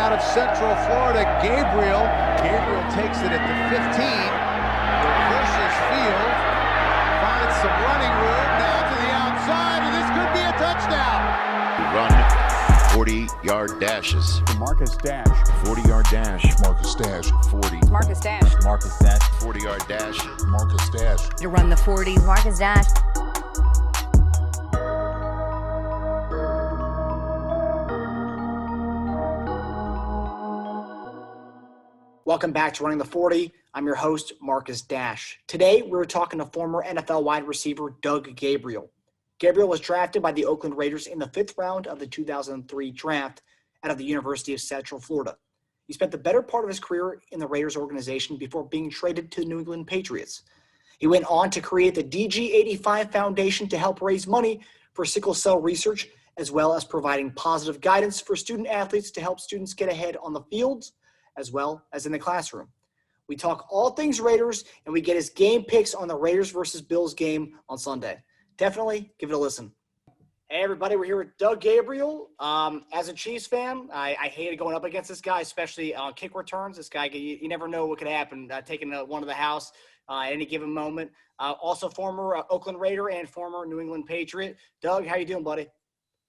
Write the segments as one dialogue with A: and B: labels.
A: out of Central Florida, Gabriel. Gabriel takes it at the 15. Reverses field. Finds some running room. Now to the outside, and this could be a touchdown.
B: Run 40-yard dashes.
C: Marcus Dash.
B: 40-yard dash.
D: Marcus Dash.
B: 40.
E: Marcus Dash.
C: Marcus Dash.
B: 40-yard dash.
D: Marcus Dash.
E: To run the 40, Marcus Dash.
F: Welcome back to Running the 40. I'm your host, Marcus Dash. Today, we're talking to former NFL wide receiver Doug Gabriel. Gabriel was drafted by the Oakland Raiders in the 5th round of the 2003 draft out of the University of Central Florida. He spent the better part of his career in the Raiders organization before being traded to the New England Patriots. He went on to create the DG85 Foundation to help raise money for sickle cell research, as well as providing positive guidance for student athletes to help students get ahead on the fields, as well as in the classroom. We talk all things Raiders, and we get his game picks on the Raiders versus Bills game on Sunday. Definitely give it a listen. Hey, everybody, we're here with Doug Gabriel. As a Chiefs fan, I hated going up against this guy, especially on kick returns. This guy, you never know what could happen, taking one to the house at any given moment. Also former Oakland Raider and former New England Patriot. Doug, how you doing, buddy?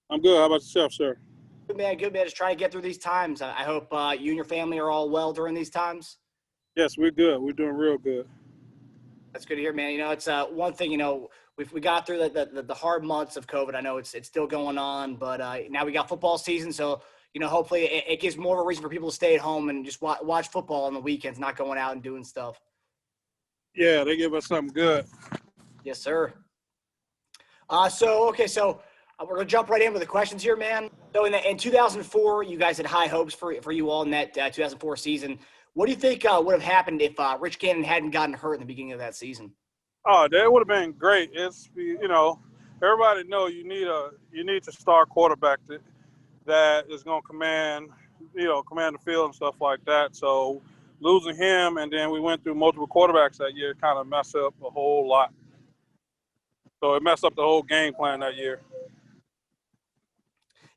G: I'm good. How about yourself, sir?
F: Good, man. Good, man. Just trying to get through these times. I hope you and your family are all well during these times.
G: Yes, we're good. We're doing real good.
F: That's good to hear, man. You know, it's one thing, you know, we got through the hard months of COVID. I know it's still going on, but now we got football season. So, you know, hopefully it gives more of a reason for people to stay at home and just watch football on the weekends, not going out and doing stuff.
G: Yeah, they give us something good.
F: Yes, sir. So we're going to jump right in with the questions here, man. So in 2004, you guys had high hopes for you all in that 2004 season. What do you think would have happened if Rich Gannon hadn't gotten hurt in the beginning of that season?
G: Oh, that would have been great. It's, you know, everybody know you need to star quarterback that is going to command the field and stuff like that. So losing him, and then we went through multiple quarterbacks that year, kind of messed up a whole lot. So it messed up the whole game plan that year.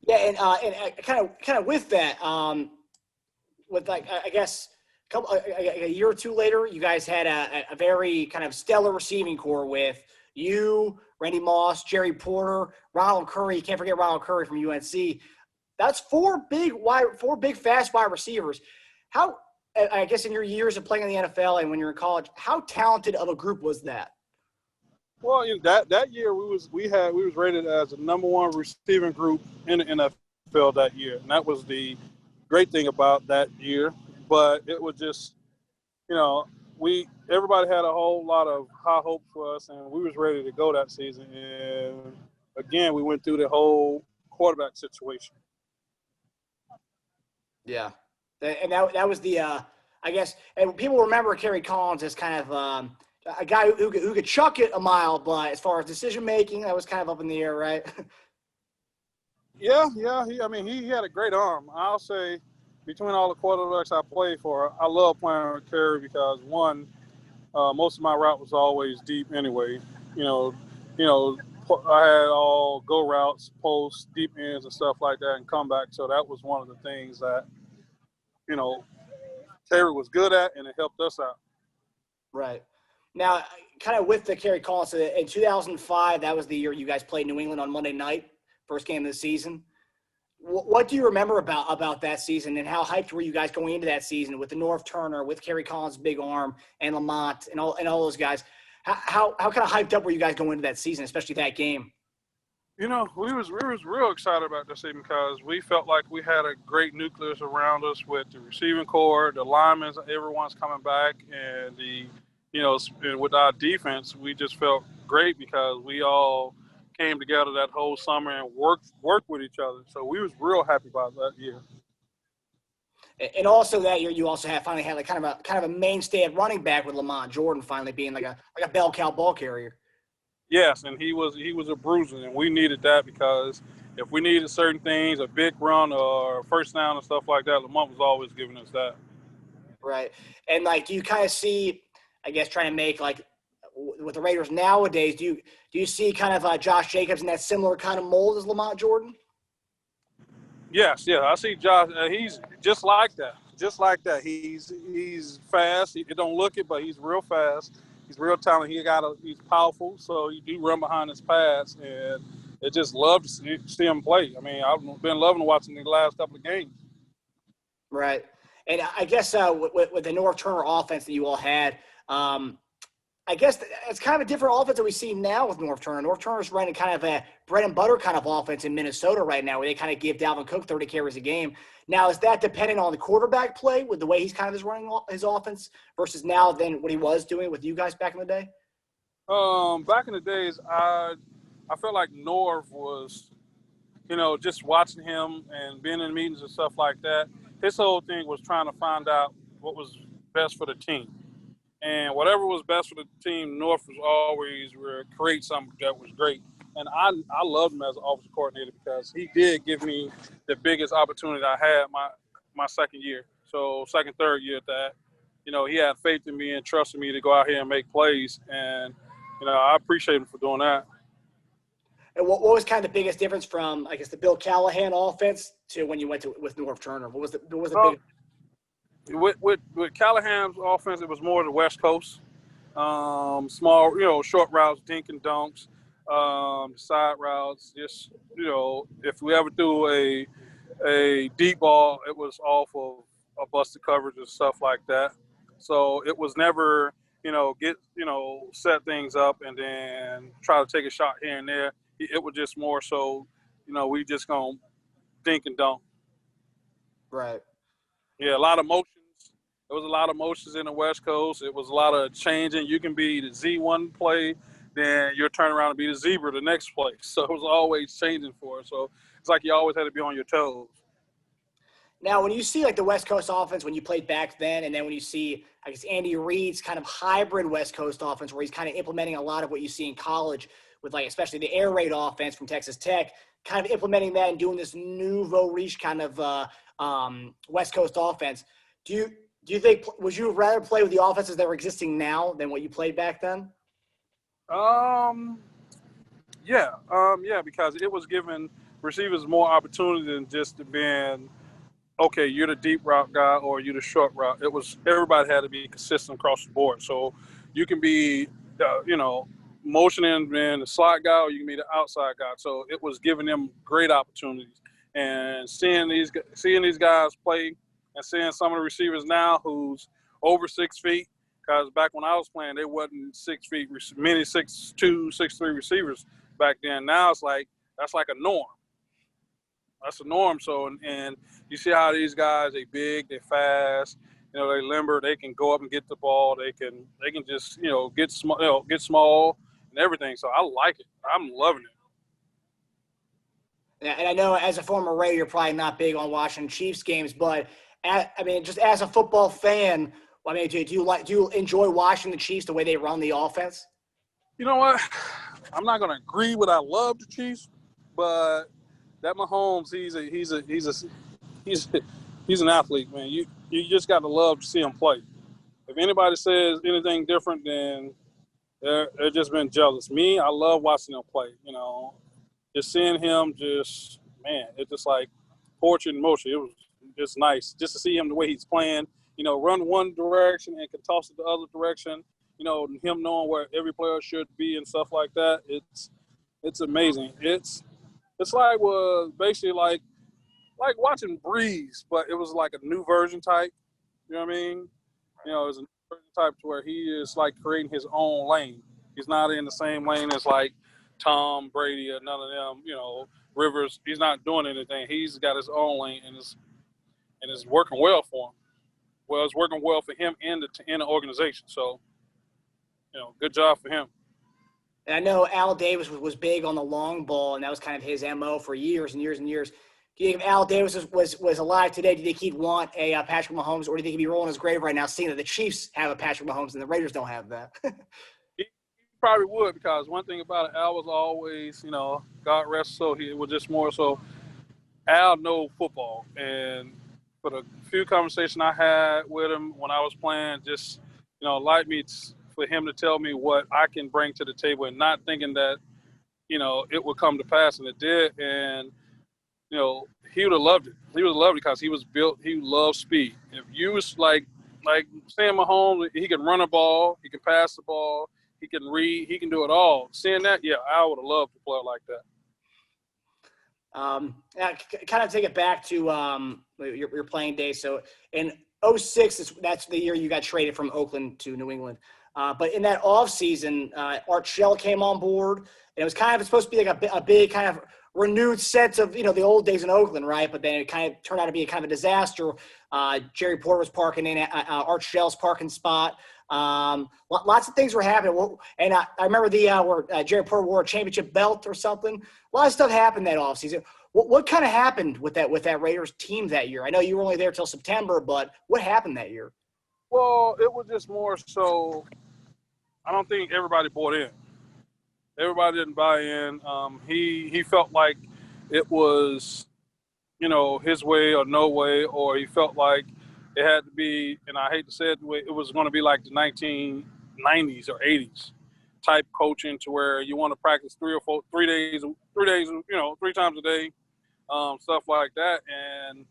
F: Yeah, and kind of with that, with like I guess a year or two later, you guys had a very kind of stellar receiving core with you, Randy Moss, Jerry Porter, Ronald Curry. You can't forget Ronald Curry from UNC. That's four big fast wide receivers. How, I guess, in your years of playing in the NFL and when you're in college, how talented of a group was that?
G: Well, you know, that year we was rated as the -- receiving group in the NFL that year, and that was the great thing about that year. But it was just, you know, everybody had a whole lot of high hopes for us, and we was ready to go that season. And again, we went through the whole quarterback situation.
F: Yeah, and that was the I guess, and people remember Kerry Collins as kind of a guy who could chuck it a mile, but as far as decision making, that was kind of up in the air, right?
G: Yeah. He had a great arm. I'll say, between all the quarterbacks I played for, I love playing with Kerry because, one, most of my route was always deep anyway. You know, I had all go routes, posts, deep ends, and stuff like that, and comeback. So that was one of the things that, you know, Kerry was good at, and it helped us out.
F: Right. Now, kind of with the Kerry Collins, in 2005, that was the year you guys played New England on Monday night, first game of the season. What do you remember about that season, and how hyped were you guys going into that season with the NORV Turner, with Kerry Collins' big arm, and Lamont, and all those guys? How kind of hyped up were you guys going into that season, especially that game?
G: You know, we was real excited about this season because we felt like we had a great nucleus around us with the receiving core, the linemen, everyone's coming back, and with our defense, we just felt great because we all came together that whole summer and worked with each other. So we was real happy about that year.
F: And also that year, you also finally had like kind of a mainstay at running back with Lamont Jordan finally being like a bell cow ball carrier.
G: Yes, and he was a bruiser, and we needed that because if we needed certain things, a big run or first down and stuff like that, Lamont was always giving us that.
F: Right, and like, do you kind of see, I guess, trying to make like with the Raiders nowadays, do you see kind of Josh Jacobs in that similar kind of mold as Lamont Jordan?
G: Yes, yeah, I see Josh. He's just like that. Just like that. He's fast. He don't look it, but he's real fast. He's real talented. He's powerful, so you do run behind his pass, and it just love to see him play. I mean, I've been loving watching the last couple of games.
F: Right. And I guess with the North Turner offense that you all had, I guess it's kind of a different offense that we see now with North Turner. North Turner's running kind of a bread and butter kind of offense in Minnesota right now, where they kind of give Dalvin Cook 30 carries a game. Now, is that dependent on the quarterback play with the way he's kind of running his offense versus now than what he was doing with you guys back in the day?
G: Back in the days, I felt like NORV was, just watching him and being in meetings and stuff like that. His whole thing was trying to find out what was best for the team. And whatever was best for the team, North was always create something that was great. And I loved him as an offensive coordinator because he did give me the biggest opportunity I had my second year. So second, third year at that. He had faith in me and trusted me to go out here and make plays. And, I appreciate him for doing that.
F: And what was kind of the biggest difference from, I guess, the Bill Callahan offense to when you went with North Turner? What was the big?
G: With Callahan's offense, it was more the West Coast, small, short routes, dink and dunks, side routes. Just if we ever threw a deep ball, it was off of a busted coverage and stuff like that. So it was never set things up and then try to take a shot here and there. It was just more so, we just gonna dink and dunk.
F: Right.
G: Yeah, a lot of motions. There was a lot of motions in the West Coast. It was a lot of changing. You can be the Z one play, then you're turning around and be the zebra the next play. So it was always changing for us. So it's like you always had to be on your toes.
F: Now, when you see like the West Coast offense when you played back then, and then when you see, I guess, Andy Reid's kind of hybrid West Coast offense where he's kind of implementing a lot of what you see in college with, like, especially the air raid offense from Texas Tech, kind of implementing that and doing this nouveau riche kind of West Coast offense. Do you think, would you rather play with the offenses that are existing now than what you played back then?
G: Yeah, because it was giving receivers more opportunity than just being, okay, you're the deep route guy or you're the short route. It was, everybody had to be consistent across the board. So you can be, motioning being the slot guy or you can be the outside guy. So it was giving them great opportunities. And seeing these guys play and seeing some of the receivers now who's over 6 feet, because back when I was playing, they wasn't 6 feet, many 6'2", 6'3" receivers back then. Now it's like, that's like a norm. That's a norm. So, and you see how these guys, they big, they fast, they limber, they can go up and get the ball. They can just, get small and everything. So I like it. I'm loving it.
F: Yeah, and I know as a former Raider, you're probably not big on watching Chiefs games, but just as a football fan, do you enjoy watching the Chiefs the way they run the offense?
G: You know what? I'm not going to agree with I love the Chiefs, but that Mahomes, he's an athlete, man. You just got to love to see him play. If anybody says anything different, then they're just been jealous. Me, I love watching him play. Just seeing him, it's just like poetry in motion. It was just nice just to see him the way he's playing. Run one direction and can toss it the other direction. Him knowing where every player should be and stuff like that. It's amazing. It's like basically like watching Breeze, but it was like a new version type. You know what I mean? It was a new version type to where he is like creating his own lane. He's not in the same lane as like Tom Brady or none of them. Rivers. He's not doing anything. He's got his own lane and it's working well for him. Well, it's working well for him and the organization. So, good job for him.
F: And I know Al Davis was big on the long ball, and that was kind of his MO for years and years and years. Do you think if Al Davis was alive today, do you think he'd want a Patrick Mahomes, or do you think he'd be rolling his grave right now seeing that the Chiefs have a Patrick Mahomes and the Raiders don't have that?
G: He probably would, because one thing about it, Al was always, God rest, so he was just more so Al know football. And for the few conversations I had with him when I was playing, just, for him to tell me what I can bring to the table and not thinking that, it would come to pass, and it did. And he would have loved it. He would have loved it because he was built. He loved speed. If you was like saying Mahomes, he can run a ball, he can pass the ball, he can read, he can do it all. Seeing that, yeah, I would have loved to play like that.
F: Kind of take it back to your playing days. So in 2006, that's the year you got traded from Oakland to New England. But in that offseason, Art Shell came on board, and it was kind of supposed to be like a big kind of renewed sense of, the old days in Oakland, right? But then it kind of turned out to be a kind of a disaster. Jerry Porter was parking in Art Shell's parking spot. Lots of things were happening. And I remember where Jerry Porter wore a championship belt or something. A lot of stuff happened that offseason. What kind of happened with that Raiders team that year? I know you were only there till September, but what happened that year?
G: Well, it was just more so I don't think everybody bought in. Everybody didn't buy in. He felt like it was, his way or no way, or he felt like it had to be, and I hate to say it, it was going to be like the 1990s or 80s type coaching, to where you want to practice 3 days, 3 times a day, stuff like that. And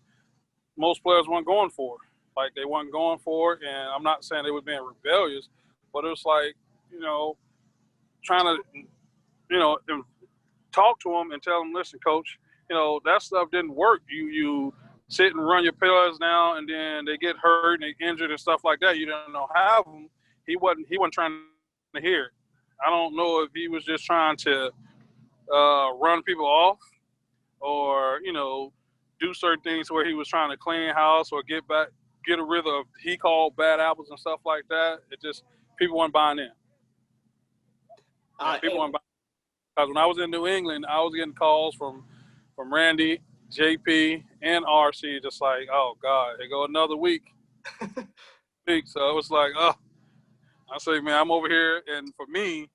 G: most players weren't going for it. Like, they weren't going for it. And I'm not saying they were being rebellious, but it was like, trying to, talk to them and tell them, listen, coach, that stuff didn't work. You sit and run your players down, and then they get hurt and they injured and stuff like that. You don't know how them. He wasn't trying to hear it. I don't know if he was just trying to run people off, or do certain things where he was trying to clean house or get rid of, he called bad apples and stuff like that. It just, people weren't buying in. People weren't buying in. Because when I was in New England, I was getting calls from Randy, JP, and RC, just like, oh God, here go another week. So it was like, oh, I say, man, I'm over here. And for me,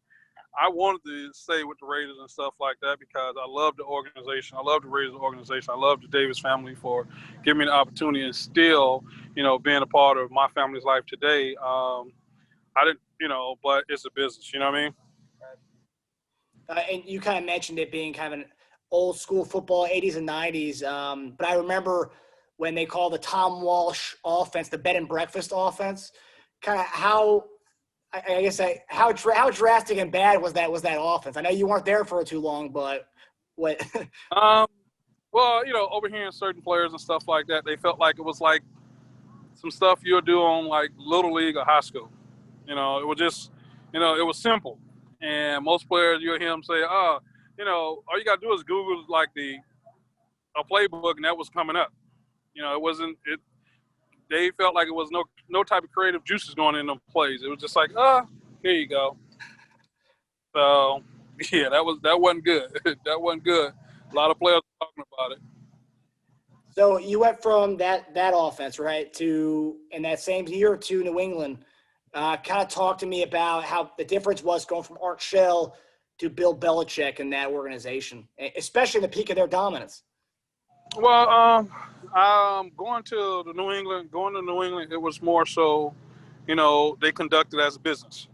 G: I wanted to stay with the Raiders and stuff like that because I love the organization. I love the Raiders organization. I love the Davis family for giving me the opportunity, and still, being a part of my family's life today. I didn't, but it's a business, you know what I mean?
F: And you kind of mentioned it being kind of an old school football, 80s and 90s. But I remember when they called the Tom Walsh offense the bed and breakfast offense, kind of how drastic and bad was that offense? I know you weren't there for too long, but what?
G: Well, overhearing certain players and stuff like that, they felt like it was like some stuff you'll do on like Little League or high school. It was just, it was simple. And most players, you'll hear them say, all you got to do is Google like a playbook, and that was coming up. They felt like it was no type of creative juices going in them plays. It was just like, here you go. So, yeah, that wasn't good. That wasn't good. A lot of players were talking about it.
F: So you went from that offense, right, to in that same year to New England. Kind of talk to me about how the difference was going from Art Shell to Bill Belichick in that organization, especially in the peak of their dominance.
G: Well, going to New England, it was more so, they conducted as a business.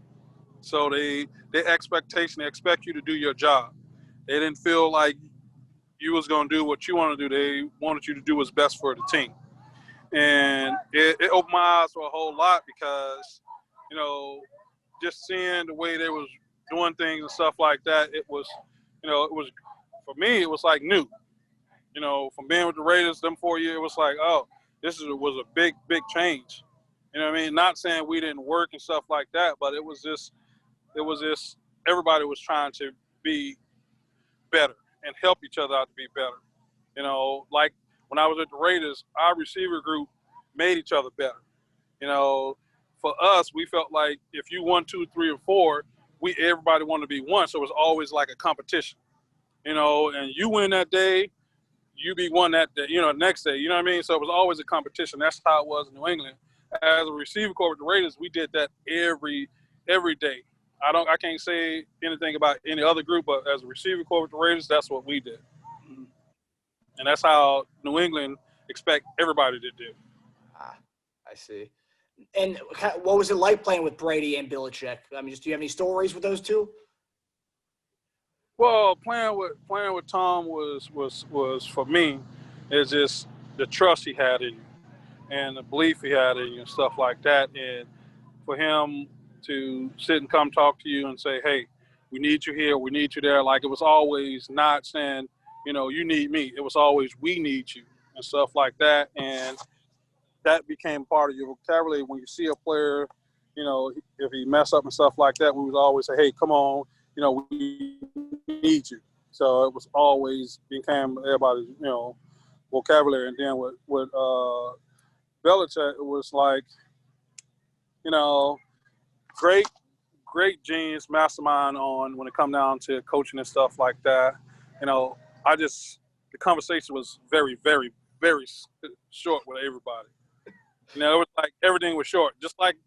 G: So their expectation, they expect you to do your job. They didn't feel like you was going to do what you want to do. They wanted you to do what's best for the team. And it opened my eyes to a whole lot because, just seeing the way they was doing things and stuff like that, it was, for me, it was like new. From being with the Raiders, them 4 years, it was like, oh, was a big, big change. You know what I mean? Not saying we didn't work and stuff like that, but it was just everybody was trying to be better and help each other out to be better. Like when I was at the Raiders, our receiver group made each other better. For us, we felt like if you 1, 2, 3, or 4, everybody wanted to be one. So it was always like a competition, and you win that day, you be one that day, next day, you know what I mean? So it was always a competition. That's how it was in New England. As a receiver corps with the Raiders, we did that every day. I can't say anything about any other group, but as a receiver corps with the Raiders, that's what we did. And that's how New England expect everybody to do.
F: I see. And what was it like playing with Brady and Belichick? I mean, do you have any stories with those two?
G: Well, playing with Tom was for me is just the trust he had in you and the belief he had in you and stuff like that. And for him to sit and come talk to you and say, "Hey, we need you here, we need you there," like it was always not saying, you need me. It was always we need you and stuff like that. And that became part of your vocabulary when you see a player. If he mess up and stuff like that, we would always say, "Hey, come on, we need you." So it was always became everybody's, vocabulary. And then with Belichick, it was like, great, great genius, mastermind on when it come down to coaching and stuff like that. The conversation was very, very, very short with everybody. It was like everything was short. Just like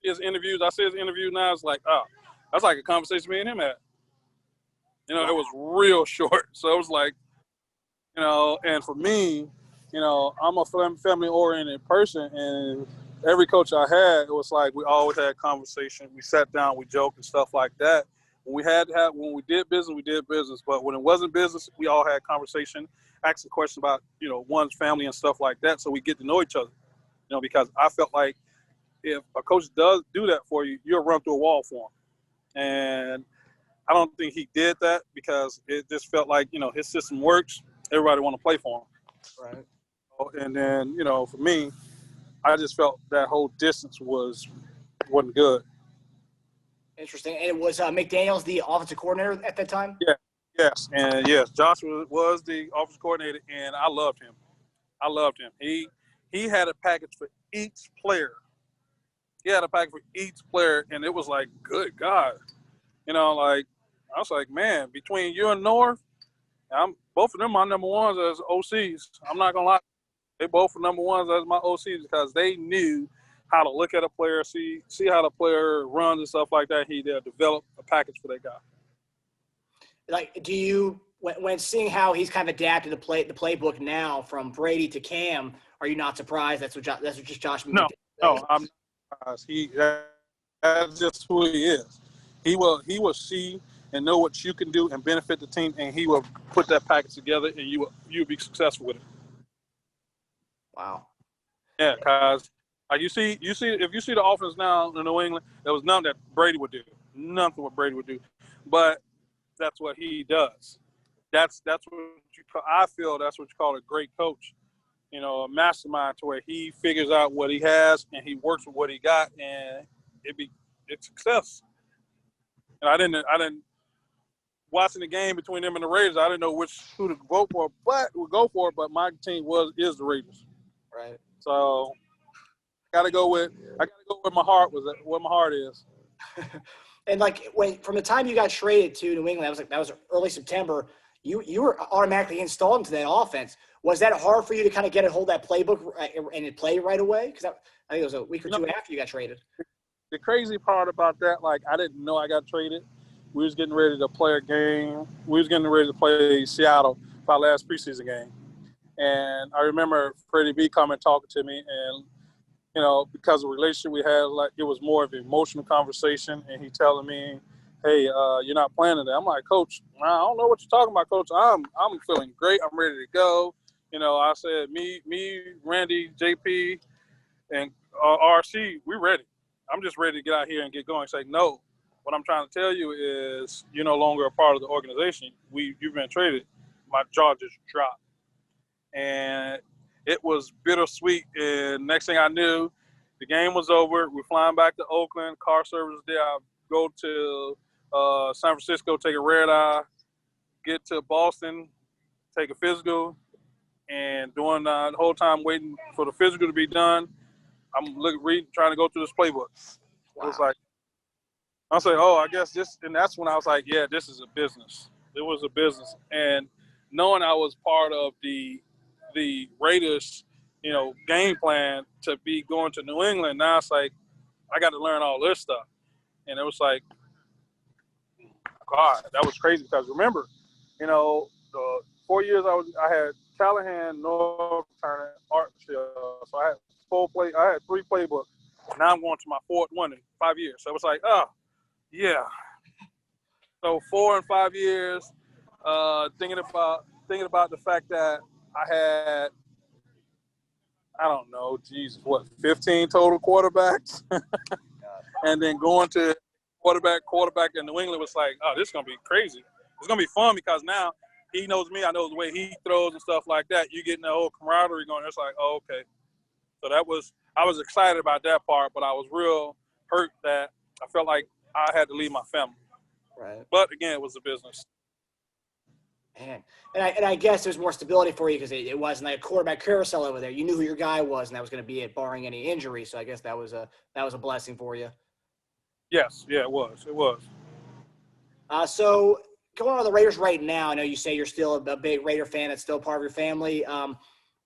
G: his interviews, I see his interview now, it's like, that's like a conversation me and him had. It was real short. So it was like, and for me, I'm a family-oriented person, and every coach I had, it was like we always had conversation. We sat down, we joked and stuff like that. When we did business, we did business. But when it wasn't business, we all had conversation, asking questions about, one's family and stuff like that, so we get to know each other. Because I felt like if a coach does do that for you, you'll run through a wall for him. And I don't think he did that because it just felt like, his system works. Everybody want to play for him.
F: Right.
G: And then, for me, I just felt that whole distance wasn't good.
F: Interesting. And it was McDaniels the offensive coordinator at that time?
G: Yeah. Yes. And yes, Josh was the offensive coordinator, and I loved him. He had a package for each player. And it was like, good God. I was like, man, between you and NORV, both of them my number ones as OCs. I'm not going to lie. They both were number ones as my OCs because they knew how to look at a player, see how the player runs and stuff like that. He developed a package for that guy.
F: Like, do you, when seeing how he's kind of adapted the playbook now from Brady to Cam, are you not surprised that's what just Josh?
G: No, I'm not surprised. That's just who he is. He will see and know what you can do and benefit the team, and he will put that package together, and you'll be successful with it.
F: Wow.
G: Yeah, because if you see the offense now in New England, there was nothing that Brady would do. Nothing what Brady would do, but that's what he does. That's what I feel. That's what you call a great coach. A mastermind to where he figures out what he has and he works with what he got, and it's success. And I didn't watching the game between them and the Raiders. I didn't know who to vote for, but would go for it. But my team is the Raiders.
F: Right.
G: So I gotta go with my heart what my heart is.
F: And like from the time you got traded to New England, that was early September. You were automatically installed into that offense. Was that hard for you to kind of get a hold of that playbook and play right away? Because I think it was a week or two after you got traded.
G: The crazy part about that, like I didn't know I got traded. We was getting ready to play a game. We was getting ready to play Seattle for our last preseason game. And I remember Freddie B coming talking to me, and because of the relationship we had, like it was more of an emotional conversation, and he telling me, "Hey, you're not playing today." I'm like, "Coach, I don't know what you're talking about, Coach. I'm feeling great. I'm ready to go." I said, me, Randy, JP, and RC, we ready. I'm just ready to get out here and get going. He's like, "No, what I'm trying to tell you is you're no longer a part of the organization. You've been traded." My jaw just dropped. And it was bittersweet. And next thing I knew, the game was over. We're flying back to Oakland. Car service there. I go to San Francisco, take a red eye, get to Boston, take a physical. And during the whole time waiting for the physical to be done, I'm trying to go through this playbook.
F: Wow.
G: It was like, I was like, oh, I guess this, and that's when I was like, yeah, this is a business. It was a business. And knowing I was part of the Raiders, game plan to be going to New England, now it's like, I got to learn all this stuff. And it was like, God, that was crazy because remember, the 4 years I had Callahan, NORV, Turner, Art Shell. So I had 3 playbooks. Now I'm going to my 4th one in 5 years. So it was like, oh, yeah. So 4 and 5 years, thinking about the fact that I had, I don't know, 15 total quarterbacks, and then going to quarterback in New England was like, oh, this is gonna be crazy. It's gonna be fun because now he knows me, I know the way he throws and stuff like that. You getting the whole camaraderie going. It's like, oh, okay. So I was excited about that part, but I was real hurt that I felt like I had to leave my family.
F: Right.
G: But again, it was a business.
F: Man. And I guess there's more stability for you because it wasn't like a quarterback carousel over there. You knew who your guy was, and that was going to be it, barring any injury. So I guess that was a blessing for you.
G: Yes, yeah, it was. It was.
F: So going on the Raiders right now, I know you say you're still a big Raider fan. It's still part of your family.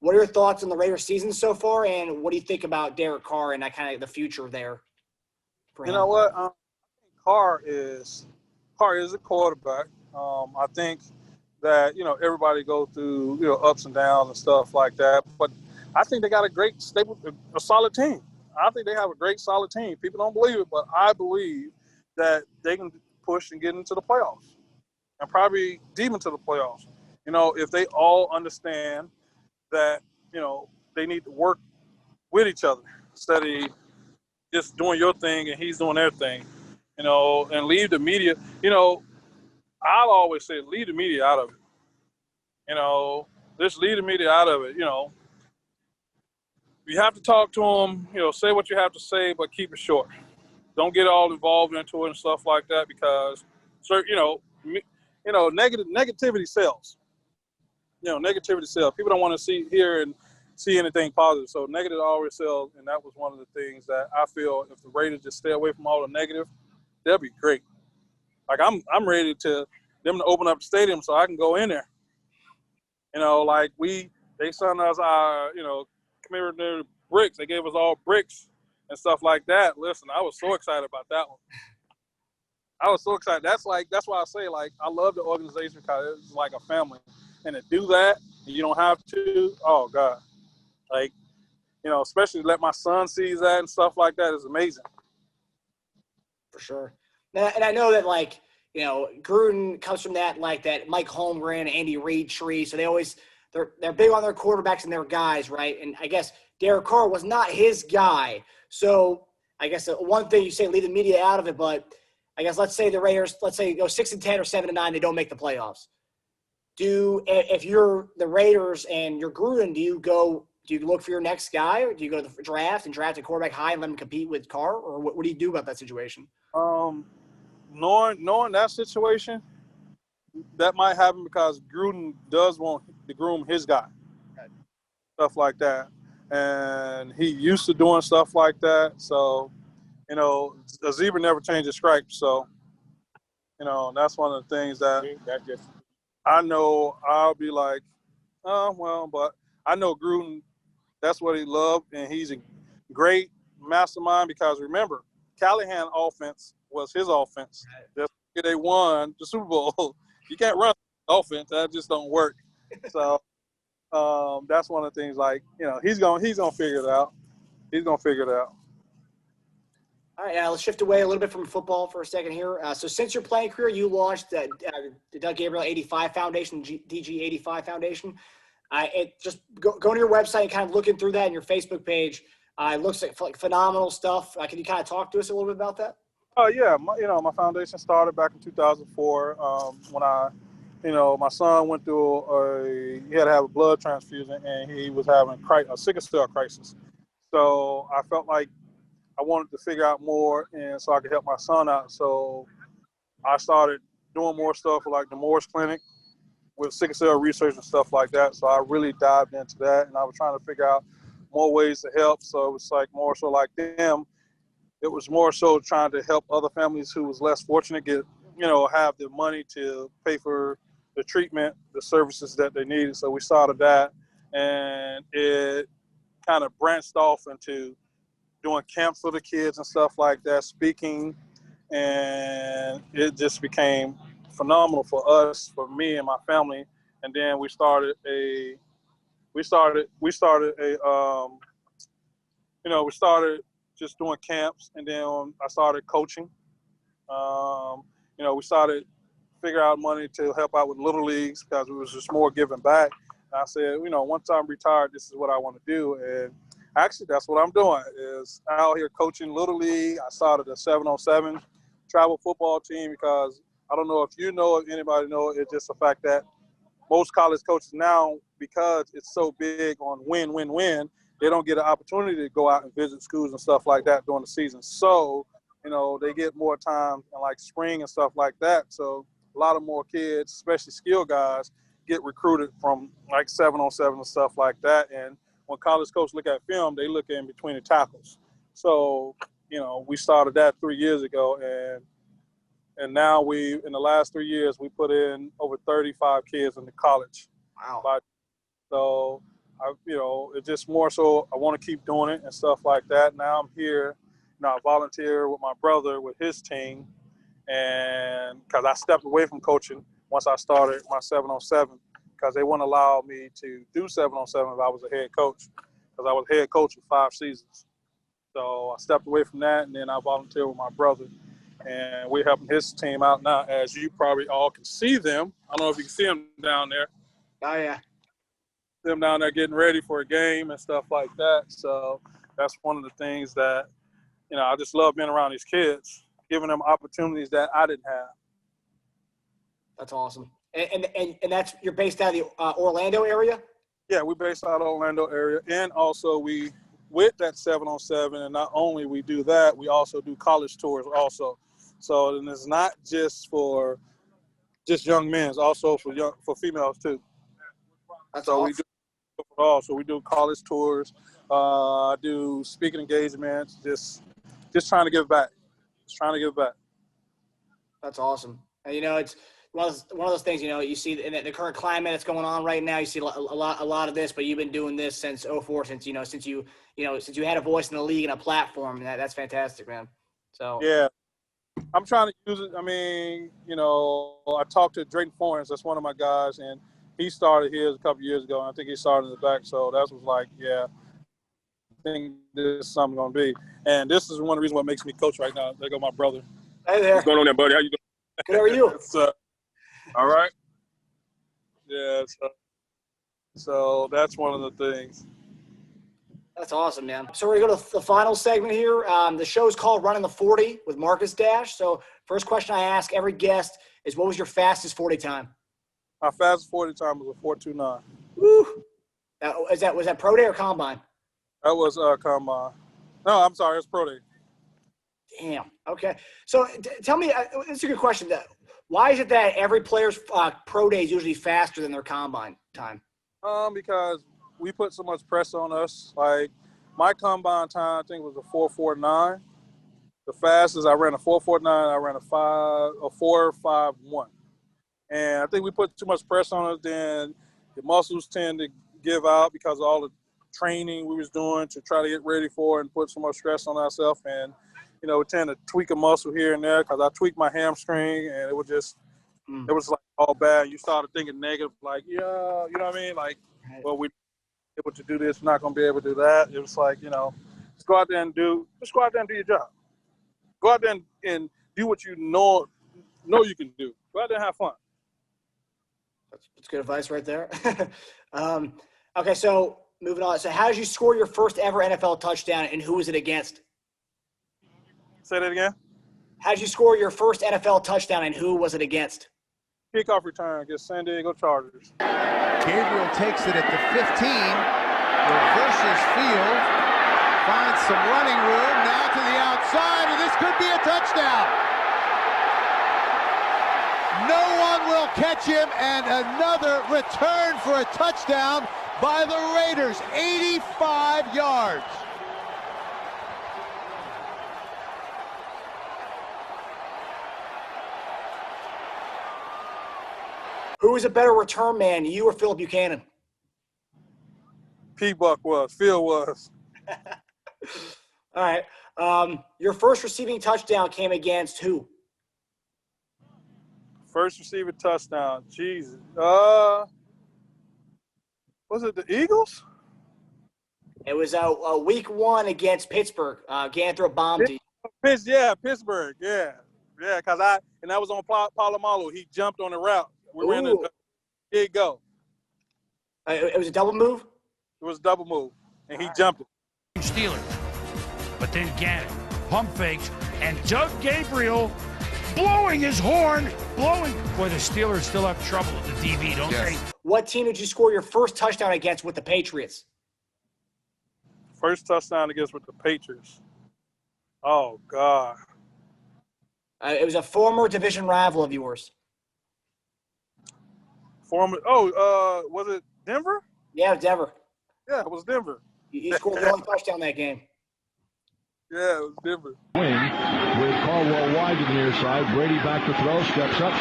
F: What are your thoughts on the Raiders season so far, and what do you think about Derek Carr and that kind of the future there for him?
G: You know what? Carr is a quarterback. I think that, everybody go through, ups and downs and stuff like that. But I think they got a great, stable, a solid team. I think they have a great, solid team. People don't believe it, but I believe that they can push and get into the playoffs and probably deep into the playoffs. If they all understand that, they need to work with each other instead of just doing your thing and he's doing their thing, and leave the media. I'll always say leave the media out of it. Just leave the media out of it. You have to talk to them, say what you have to say, but keep it short. Don't get all involved into it and stuff like that because, negativity sells. Negativity sells. People don't want to hear and see anything positive. So negative always sells, and that was one of the things that I feel if the Raiders just stay away from all the negative, they'll be great. Like I'm ready to open up the stadium so I can go in there. They sent us our, commemorative bricks. They gave us all bricks and stuff like that. Listen, I was so excited about that one. I was so excited. That's why I say, I love the organization because it's like a family. And to do that, and you don't have to, oh, God. Especially let my son see that and stuff like that is amazing.
F: For sure. And I know that, Gruden comes from that Mike Holmgren, Andy Reid tree. So they're big on their quarterbacks and their guys, right? And I guess Derek Carr was not his guy. So I guess one thing you say, leave the media out of it, but I guess let's say the Raiders, go 6-10 or 7-9, they don't make the playoffs. If you're the Raiders and you're Gruden, do you look for your next guy, or do you go to the draft and draft a quarterback high and let him compete with Carr, or what do you do about that situation?
G: Knowing that situation, that might happen because Gruden does want to groom his guy, stuff like that, and he used to doing stuff like that. So, a zebra never changes stripes. So, that's one of the things that I know. I'll be like, oh well, but I know Gruden. That's what he loved, and he's a great mastermind because remember, Callahan offense was his offense. That's why they won the Super Bowl. You can't run offense; that just don't work. So that's one of the things. He's gonna figure it out. He's gonna figure it out.
F: All right, let's shift away a little bit from football for a second here. So since your playing career, you launched the Doug Gabriel 85 Foundation, DG 85 Foundation. Just go to your website and kind of looking through that and your Facebook page. It looks like phenomenal stuff. Can you kind of talk to us a little bit about that?
G: Oh yeah, my foundation started back in 2004 when my son went through he had to have a blood transfusion and he was having a sickle cell crisis. So I felt like I wanted to figure out more and so I could help my son out. So I started doing more stuff like the Morris Clinic with sickle cell research and stuff like that. So I really dived into that and I was trying to figure out more ways to help. So it was more so like them. It was more so trying to help other families who was less fortunate have the money to pay for the treatment, the services that they needed. So we started that and it kind of branched off into doing camps for the kids and stuff like that, speaking, and it just became phenomenal for us, for me and my family. And then we started just doing camps, and then I started coaching. We started figure out money to help out with little leagues because it was just more giving back. And I said, once I'm retired, this is what I want to do. And actually, that's what I'm doing is out here coaching little league. I started a 7-on-7 travel football team because I don't know if you know, if anybody know, it's just the fact that most college coaches now, because it's so big on win, they don't get an opportunity to go out and visit schools and stuff like that during the season. So, they get more time in like spring and stuff like that. So a lot of more kids, especially skilled guys, get recruited from like 7-on-7 and stuff like that. And when college coaches look at film, they look in between the tackles. So, we started that 3 years ago, and now in the last 3 years, we put in over 35 kids into college.
F: Wow.
G: So, it's just more so I want to keep doing it and stuff like that. Now I'm here. I volunteer with my brother with his team, and because I stepped away from coaching once I started my 7-on-7, because they wouldn't allow me to do 7-on-7 if I was a head coach, because I was head coach for 5 seasons. So I stepped away from that, and then I volunteered with my brother, and we're helping his team out now. As you probably all can see them. I don't know if you can see them down there.
F: Oh, yeah.
G: Them down there getting ready for a game and stuff like that. So that's one of the things that, I just love being around these kids, giving them opportunities that I didn't have.
F: That's awesome. And that's you're based out of the Orlando area?
G: Yeah, we're based out of the Orlando area. And also with that 7-on-7, and not only we do that, we also do college tours also. So then it's not just for just young men, it's also for females too.
F: That's
G: so
F: awesome.
G: We do it all. So we do college tours, I do speaking engagements, just trying to give back.
F: That's awesome. And, it's one of those things, you see in the current climate that's going on right now, you see a lot of this, but you've been doing this since 2004, since you had a voice in the league and a platform. That's fantastic, man. So
G: yeah, I'm trying to use it. I mean, I talked to Drayton Florence, that's one of my guys, and he started his a couple years ago, and I think he started in the back. So that was like, yeah, I think this is something going to be. And this is one of the reasons what makes me coach right now. There go my brother.
F: Hey there.
G: What's going on there, buddy? How you doing?
F: Good, how are you?
G: All right. Yeah, so that's one of the things.
F: That's awesome, man. So we're going to go to the final segment here. The show's called Running the 40 with Marcus Dash. So first question I ask every guest is, what was your fastest 40 time?
G: My fastest 40 time was a 4.29.
F: Woo! Was that pro day or combine?
G: That was combine. No, I'm sorry, it's pro day.
F: Damn. Okay. So tell me, it's a good question. Why is it that every player's pro day is usually faster than their combine time?
G: Because we put so much pressure on us. Like my combine time, I think was a 4.49. The fastest I ran a 4.49. I ran a 4.51. And I think we put too much pressure on us. Then the muscles tend to give out because of all the training we was doing to try to get ready for it and put so much stress on ourselves. And we tend to tweak a muscle here and there because I tweaked my hamstring, and it was just, it was like all bad. You started thinking negative, like, yeah, you know what I mean? Like, well, we able to do this, we're not going to be able to do that. It was like, just go out there and do your job. Go out there and do what you know you can do. Go out there and have fun.
F: That's good advice right there. Okay, so moving on. So how did you score your first ever NFL touchdown, and who was it against?
G: Say that again?
F: How did you score your first NFL touchdown, and who was it against?
G: Kickoff return against San Diego Chargers.
A: Gabriel takes it at the 15, reverses field, finds some running room, now to the outside, and this could be a touchdown. No one will catch him, and another return for a touchdown by the Raiders, 85 yards.
F: Who was a better return man, you or Phil Buchanan?
G: P-Buck was. Phil was.
F: All right. Your first receiving touchdown came against who?
G: First receiving touchdown. Jesus. Was it the Eagles?
F: It was week 1 against Pittsburgh. Ganthro bombed you.
G: Yeah, Pittsburgh. Yeah. Yeah, because that was on Palomalo. He jumped on the route. We ran a
F: Ooh.
G: here you go.
F: It was a double move?
G: It was a double move, and he jumped it.
C: Steelers. But then Gannon pump fakes, and Doug Gabriel blowing his horn, blowing. Boy, the Steelers still have trouble with the DB, don't they?
F: What team did you score your first touchdown against with the Patriots?
G: First touchdown against with the Patriots. Oh, God.
F: It was a former division rival of yours.
G: Was it Denver?
F: Yeah, Denver.
G: Yeah, it was Denver.
F: You scored the only touchdown that game.
G: Yeah, it was Denver.
D: With Caldwell wide to the near side. Brady back to throw. Steps up,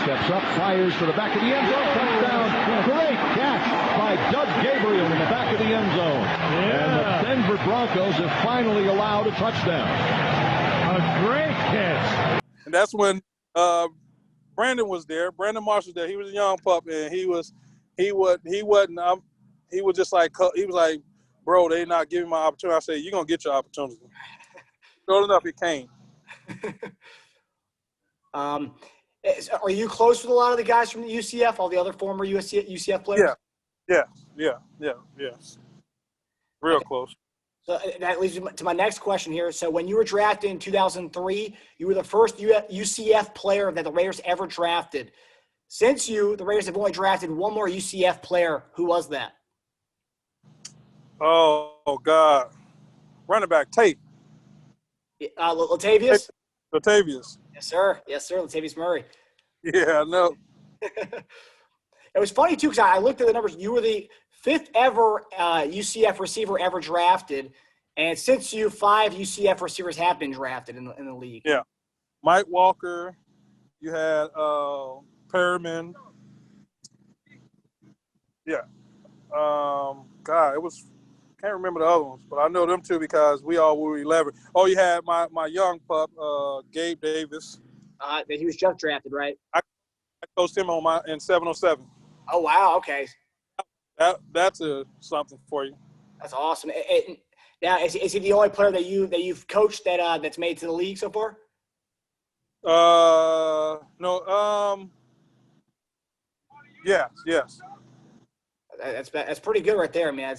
D: fires to the back of the end zone. Touchdown. Great catch by Doug Gabriel in the back of the end zone. And the Denver Broncos have finally allowed a touchdown.
C: A great catch.
G: And that's when Brandon was there. Brandon Marshall was there. He was a young pup, and he was just like, bro, they not giving my opportunity. I said, you're going to get your opportunity. Sure enough, it came.
F: Are you close with a lot of the guys from the UCF, all the other former UCF players?
G: Yes. Real close.
F: So that leads me to my next question here. So when you were drafted in 2003, you were the first UCF player that the Raiders ever drafted. Since the Raiders have only drafted one more UCF player. Who was that?
G: Oh God. Running back, Tate.
F: Latavius?
G: Latavius.
F: Yes, sir. Latavius Murray.
G: Yeah, I know.
F: It was funny, too, because I looked at the numbers. You were the fifth ever UCF receiver ever drafted. And since you, 5 UCF receivers have been drafted in the league.
G: Yeah. Mike Walker. You had Perriman. Yeah. God, it was – can't remember the other ones, but I know them two because we all were 11. Oh, you had my young pup, Gabe Davis.
F: He was just drafted, right?
G: I coached him in 707.
F: Oh, wow. Okay.
G: That's something for you.
F: That's awesome. Now, is he the only player that you've coached that's made to the league so far?
G: No. Yes.
F: That's pretty good right there, man.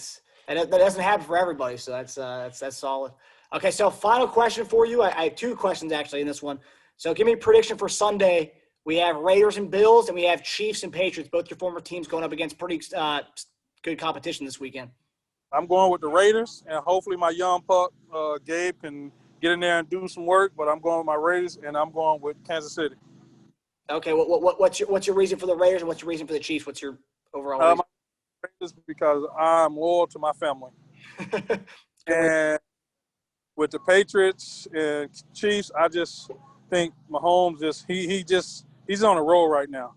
F: That doesn't happen for everybody, so that's solid. Okay, so final question for you. I have 2 questions actually in this one. So give me a prediction for Sunday. We have Raiders and Bills, and we have Chiefs and Patriots. Both your former teams going up against pretty good competition this weekend.
G: I'm going with the Raiders, and hopefully my young pup, Gabe, can get in there and do some work. But I'm going with my Raiders, and I'm going with Kansas City.
F: Okay, what's your reason for the Raiders, and what's your reason for the Chiefs? What's your overall reason?
G: Raiders because I'm loyal to my family. And with the Patriots and Chiefs, I just think Mahomes he's on a roll right now.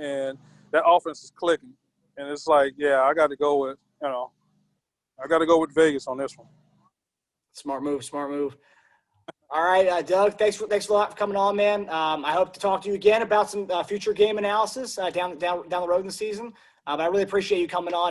G: And that offense is clicking. And it's like, yeah, I got to go with Vegas on this one.
F: Smart move. All right, Doug, thanks a lot for coming on, man. I hope to talk to you again about some future game analysis down the road in the season. But I really appreciate you coming on.